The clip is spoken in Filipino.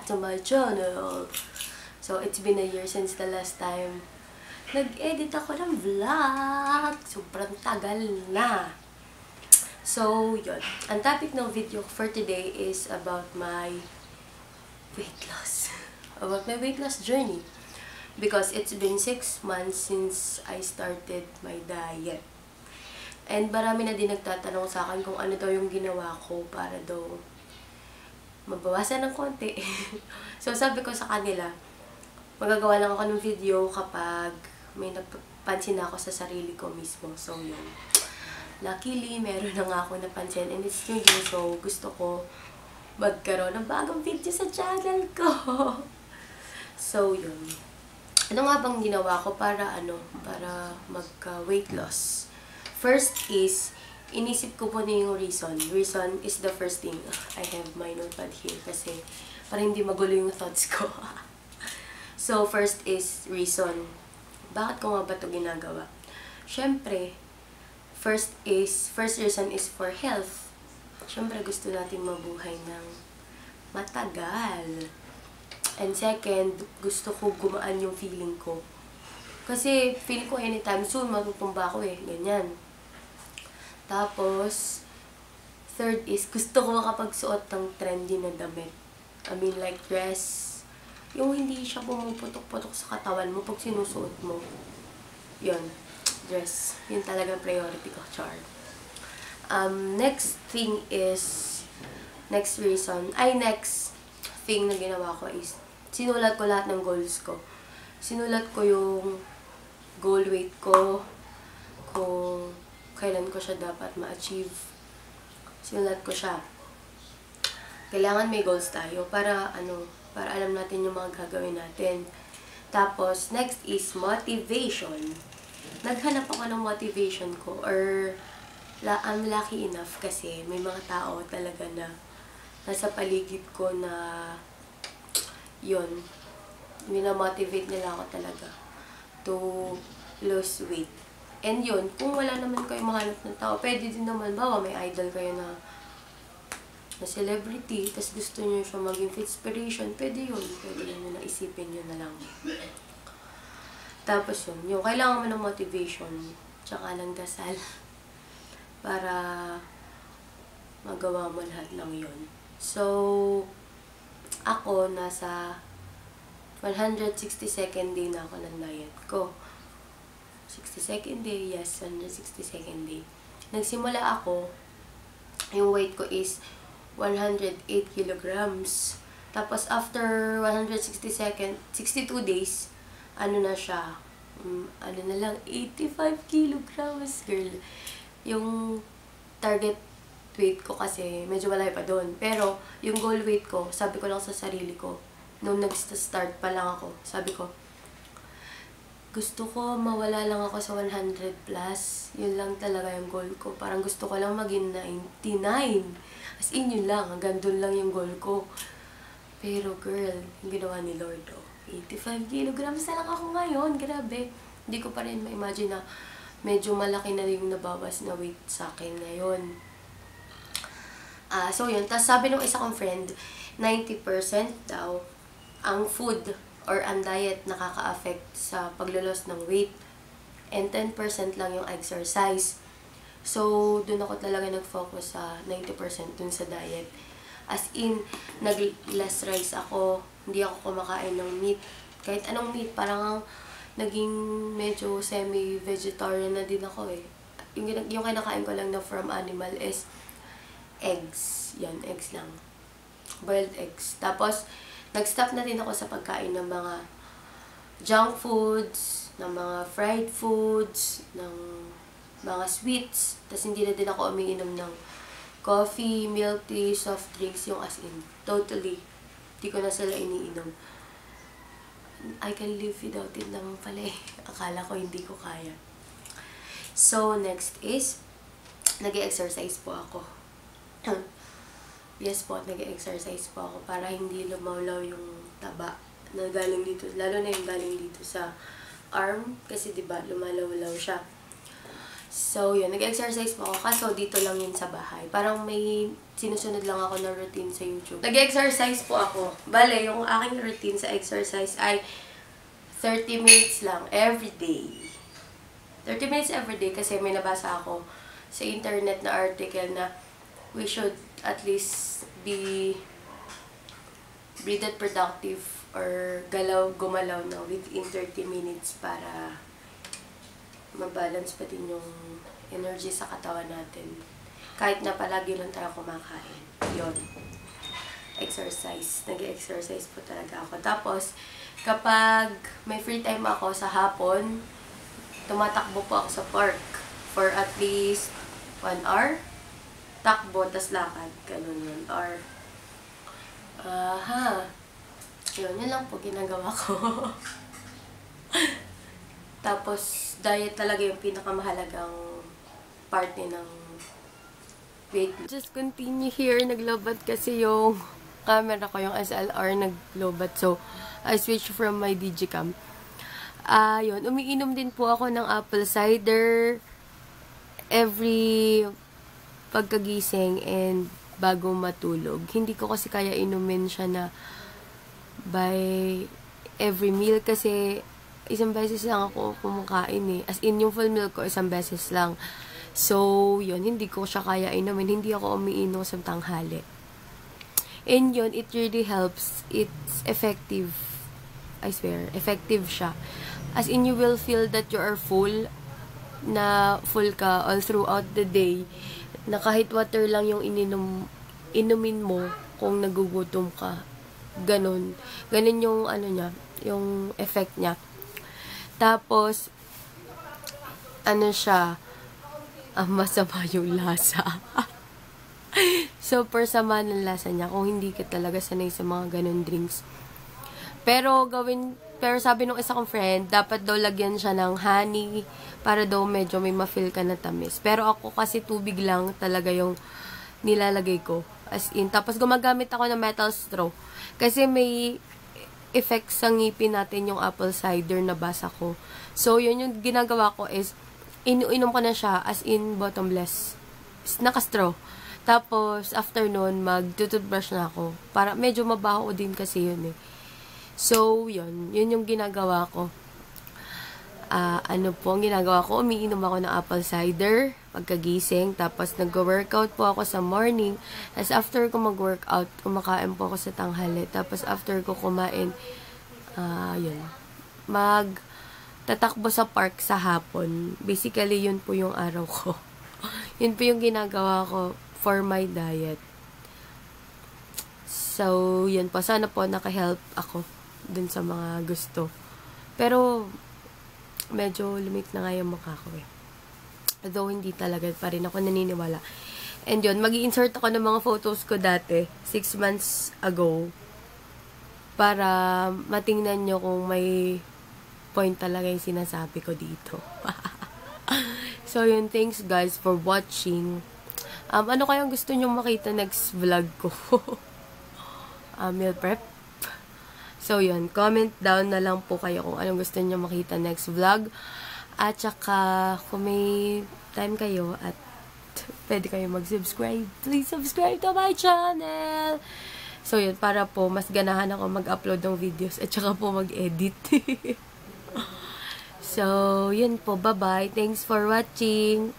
to my channel. So, it's been a year since the last time nag-edit ako ng vlog. Sobrang tagal na. So, yun. Ang topic ng video for today is about my weight loss. About my weight loss journey. Because it's been 6 months since I started my diet. And marami na din nagtatanong sa akin kung ano daw yung ginawa ko para daw mabawasan ng konti. So, sabi ko sa kanila, magagawa lang ako ng video kapag may napansin ako sa sarili ko mismo. So, yun. Luckily, meron na nga ako napansin and it's new year, so gusto ko magkaroon ng bagong video sa channel ko. So, yun. Ano nga bang ginawa ko para magka-weight loss? First is, inisip ko po na yung reason. Reason is the first thing. I have my notepad here kasi para hindi magulo yung thoughts ko. So, first is reason. Bakit ko nga ba ito ginagawa? Siyempre, first reason is for health. Siyempre, gusto natin mabuhay ng matagal. And second, gusto ko gumaan yung feeling ko. Kasi, feeling ko anytime soon, matutumba ako eh. Ganyan. Tapos, third is, gusto ko makapagsuot ng trendy na damit. I mean, like dress. Yung hindi siya pumuputok-putok sa katawan mo pag sinusuot mo. Yun. Dress. Yun talagang priority ko, char. Next thing thing na ginawa ko is, sinulat ko lahat ng goals ko. Sinulat ko yung goal weight ko, kung kailan ko siya dapat ma-achieve. Sinulat ko siya. Kailangan may goals tayo para alam natin yung mga gagawin natin. Tapos, next is motivation. Naghanap ako ng motivation ko, or I'm lucky enough kasi may mga tao talaga na nasa paligid ko na yun, minamotivate nila ako talaga to lose weight. And yun, kung wala naman kayo mahanap ng tao, pwede din naman, bawa may idol kayo na celebrity, tas gusto nyo siya maging inspiration, pwede yun. Pwede yun na isipin nyo na lang. Tapos yun, yung kailangan mo ng motivation, tsaka ng dasal, para magawa mo lahat ng yun. So, ako, nasa 162nd day na ako ng diet ko. 62nd day, yes, 162nd day. Nagsimula ako, yung weight ko is 108 kilograms. Tapos, after 62 days, na siya, 85 kilograms, girl. Yung target weight ko kasi, medyo malaki pa doon. Pero, yung goal weight ko, sabi ko lang sa sarili ko, nung nag-start pa lang ako, sabi ko, gusto ko mawala lang ako sa 100 plus. Yun lang talaga yung goal ko. Parang gusto ko lang maging 99. As in, yun lang. Hanggang doon lang yung goal ko. Pero girl, yung ginawa ni Lord, 85 kilograms na lang ako ngayon. Grabe. Hindi ko pa rin ma-imagine na medyo malaki na yung nabawas na weight sa akin ngayon. So yun. Tapos sabi ng isa kong friend, 90% daw ang food or ang diet nakaka-affect sa paglulos ng weight. And 10% lang yung exercise. So, dun ako talaga nag-focus sa 90% dun sa diet. As in, nag-less rice ako. Hindi ako kumakain ng meat. Kahit anong meat, parang naging medyo semi-vegetarian na din ako eh. Yung kinakain ko lang na from animal is eggs. Yan, eggs lang. Boiled eggs. Tapos, nag-stop na din ako sa pagkain ng mga junk foods, ng mga fried foods, ng mga sweets. Tapos hindi na din ako umiinom ng coffee, milk tea, soft drinks, yung as in. Totally. Hindi ko na sila iniinom. I can live without it naman pala eh. Akala ko hindi ko kaya. So, next is, nag-exercise po ako. Yes po, nag-exercise po ako para hindi lumawlaw yung taba na galing dito. Lalo na yung galing dito sa arm kasi diba lumalawlaw siya. So, yun. Nag-exercise po ako. Kaso, dito lang yun sa bahay. Parang may sinusunod lang ako na routine sa YouTube. Nag-exercise po ako. Bale, yung aking routine sa exercise ay 30 minutes lang every day. 30 minutes every day kasi may nabasa ako sa internet na article na we should at least be that productive or gumalaw na within 30 minutes para mabalance pa din yung energy sa katawan natin. Kahit na palagi lang tayo kumakain. Yun. Exercise. Nag-exercise po talaga ako. Tapos, kapag may free time ako sa hapon, tumatakbo po ako sa park for at least 1 hour. Takbo, tas lakad. Ganun yun. Or, yun lang po ginagawa ko. Tapos, diet talaga yung pinakamahalagang parte ng weight. Just continue here. Naglobat kasi yung camera ko, yung SLR naglobat. So, I switched from my Digicam. Yun. Umiinom din po ako ng apple cider every pagkagising and bago matulog. Hindi ko kasi kaya inumin siya na by every meal kasi isang beses lang ako kumakain eh. As in, yung full meal ko, isang beses lang. So, yun, hindi ko siya kaya inumin. Hindi ako umiinom sa tanghali. And yun, it really helps. It's effective. I swear, effective siya. As in, you will feel that you are full, na full ka all throughout the day, na kahit water lang yung inumin mo kung nagugutom ka. Ganon. Ganon yung, ano niya, yung effect niya. Tapos, ano siya, masama yung lasa. Super sama ng lasa niya kung hindi ka talaga sanay sa mga ganun drinks. Pero sabi nung isa kong friend, dapat daw lagyan siya ng honey para daw medyo may ma-feel ka na tamis. Pero ako kasi tubig lang talaga yung nilalagay ko. As in, tapos gumagamit ako ng metal straw. Kasi may effect sa ngipin natin yung apple cider na basa ko. So, yun yung ginagawa ko is, inom ko na siya as in bottomless. Naka-straw. Tapos, after nun, mag-toothbrush na ako. Para, medyo mabaho din kasi yun eh. So, yun. Yun yung ginagawa ko. Ano po ang ginagawa ko? Umiinom ako ng apple cider pagkagising. Tapos, nag-workout po ako sa morning. As after ko mag-workout, kumakain po ako sa tanghali. Tapos, after ko kumain, yun. Tatakbo sa park sa hapon. Basically, yun po yung araw ko. Yun po yung ginagawa ko for my diet. So, yun po. Sana po naka-help ako dun sa mga gusto. Pero, medyo lumit na nga yung mukha ko eh. Although, hindi talaga pa rin ako naniniwala. And yun, mag-i-insert ako ng mga photos ko dati, 6 months ago, para matingnan nyo kung may point talaga yung sinasabi ko dito. So, yun. Thanks, guys, for watching. Ano kayang gusto nyo makita next vlog ko? Meal prep? So, yun. Comment down na lang po kayo kung anong gusto nyo makita next vlog. At saka, kung may time kayo at pwede kayo mag-subscribe, please subscribe to my channel! So, yun. Para po, mas ganahan ako mag-upload ng videos at saka po mag-edit. So, yun po. Bye-bye. Thanks for watching.